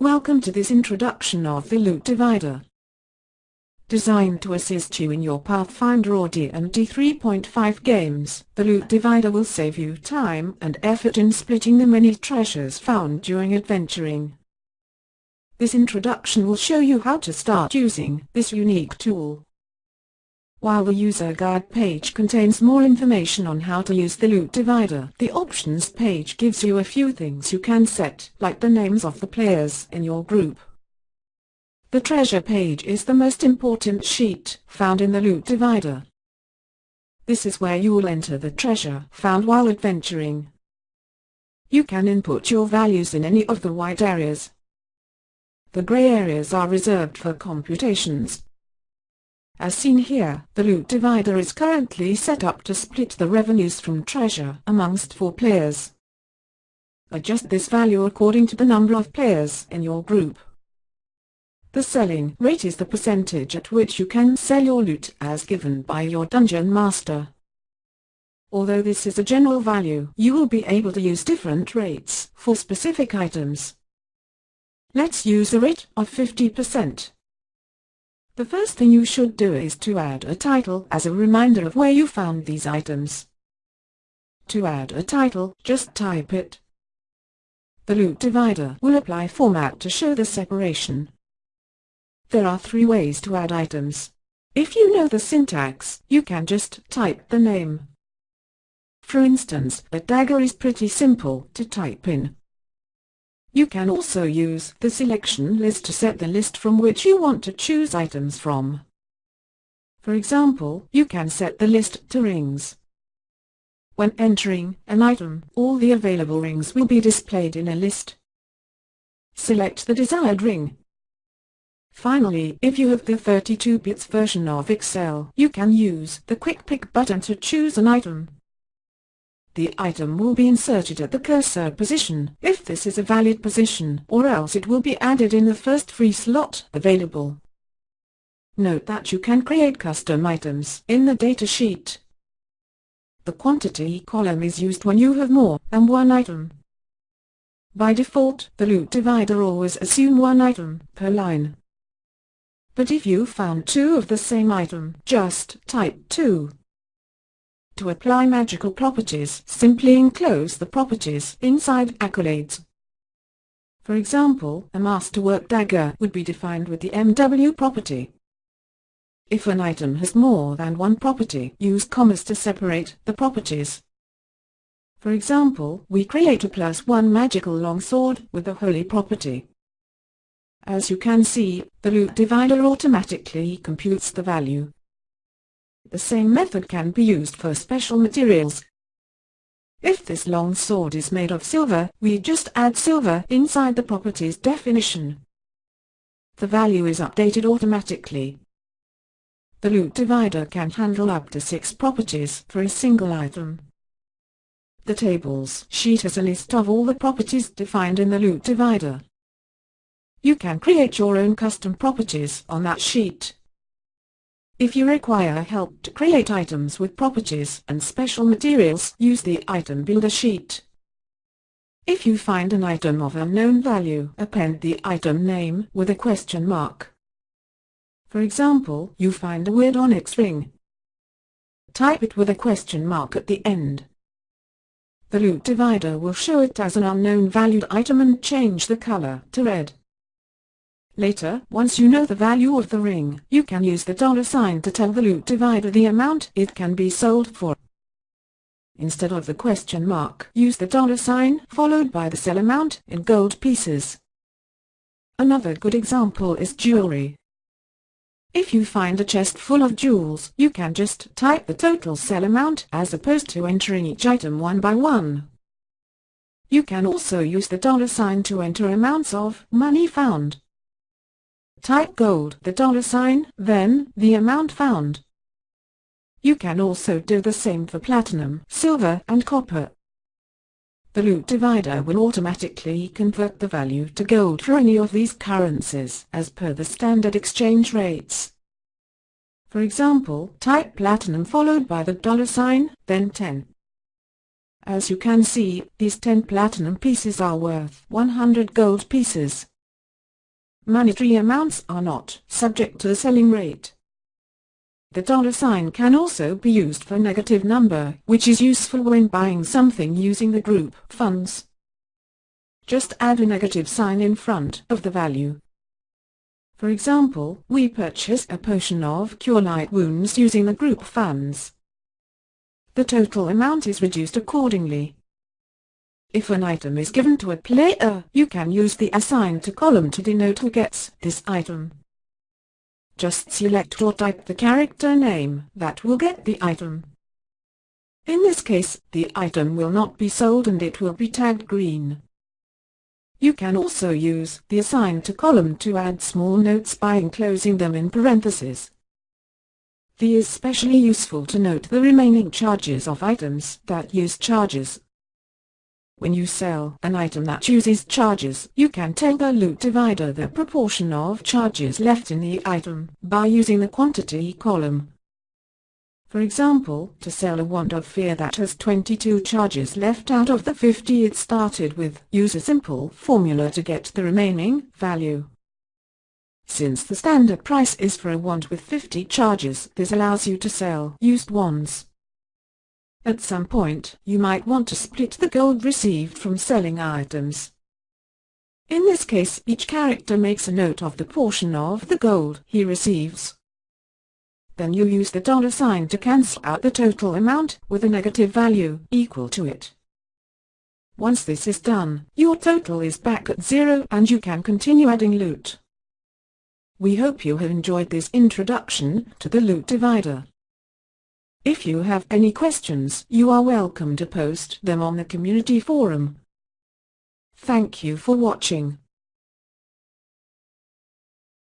Welcome to this introduction of the Loot Divider. Designed to assist you in your Pathfinder or D&D 3.5 games, the Loot Divider will save you time and effort in splitting the many treasures found during adventuring. This introduction will show you how to start using this unique tool. While the user guide page contains more information on how to use the Loot Divider, the options page gives you a few things you can set, like the names of the players in your group. The treasure page is the most important sheet found in the Loot Divider. This is where you will enter the treasure found while adventuring. You can input your values in any of the white areas. The grey areas are reserved for computations. As seen here, the Loot Divider is currently set up to split the revenues from treasure amongst 4 players. Adjust this value according to the number of players in your group. The selling rate is the percentage at which you can sell your loot as given by your dungeon master. Although this is a general value, you will be able to use different rates for specific items. Let's use a rate of 50%. The first thing you should do is to add a title as a reminder of where you found these items. To add a title, just type it. The Loot Divider will apply format to show the separation. There are 3 ways to add items. If you know the syntax, you can just type the name. For instance, a dagger is pretty simple to type in. You can also use the selection list to set the list from which you want to choose items from. For example, you can set the list to rings. When entering an item, all the available rings will be displayed in a list. Select the desired ring. Finally, if you have the 32-bit version of Excel, you can use the Quick Pick button to choose an item. The item will be inserted at the cursor position, if this is a valid position, or else it will be added in the first free slot available. Note that you can create custom items in the data sheet. The quantity column is used when you have more than one item. By default, the Loot Divider always assumes 1 item per line. But if you found 2 of the same item, just type 2. To apply magical properties, simply enclose the properties inside accolades. For example, a masterwork dagger would be defined with the MW property. If an item has more than 1 property, use commas to separate the properties. For example, we create a +1 magical longsword with the holy property. As you can see, the Loot Divider automatically computes the value. The same method can be used for special materials. If this long sword is made of silver, we just add silver inside the property's definition. The value is updated automatically. The Loot Divider can handle up to 6 properties for a single item. The tables sheet has a list of all the properties defined in the Loot Divider. You can create your own custom properties on that sheet. If you require help to create items with properties and special materials, use the Item Builder sheet. If you find an item of unknown value, append the item name with a question mark. For example, you find a weird onyx ring. Type it with a question mark at the end. The Loot Divider will show it as an unknown valued item and change the color to red. Later, once you know the value of the ring, you can use the $sign to tell the Loot Divider the amount it can be sold for. Instead of the question mark, use the $sign followed by the sell amount in gold pieces. Another good example is jewelry. If you find a chest full of jewels, you can just type the total sell amount as opposed to entering each item one by one. You can also use the $sign to enter amounts of money found. Type gold, the $sign, then the amount found. You can also do the same for platinum, silver, and copper. The Loot Divider will automatically convert the value to gold for any of these currencies as per the standard exchange rates. For example, type platinum followed by the $sign, then 10. As you can see, these 10 platinum pieces are worth 100 gold pieces. Monetary amounts are not subject to the selling rate. The $sign can also be used for negative number, which is useful when buying something using the group funds. Just add a negative sign in front of the value. For example, we purchase a potion of Cure Light Wounds using the group funds. The total amount is reduced accordingly. If an item is given to a player, you can use the Assign to column to denote who gets this item. Just select or type the character name that will get the item. In this case, the item will not be sold and it will be tagged green. You can also use the Assign to column to add small notes by enclosing them in parentheses. This is especially useful to note the remaining charges of items that use charges. When you sell an item that uses charges, you can tell the loot divider the proportion of charges left in the item by using the quantity column. For example, to sell a wand of fear that has 22 charges left out of the 50 it started with, use a simple formula to get the remaining value. Since the standard price is for a wand with 50 charges, this allows you to sell used wands. At some point, you might want to split the gold received from selling items. In this case, each character makes a note of the portion of the gold he receives. Then you use the $sign to cancel out the total amount with a negative value equal to it. Once this is done, your total is back at 0 and you can continue adding loot. We hope you have enjoyed this introduction to the loot divider. If you have any questions, you are welcome to post them on the community forum. Thank you for watching.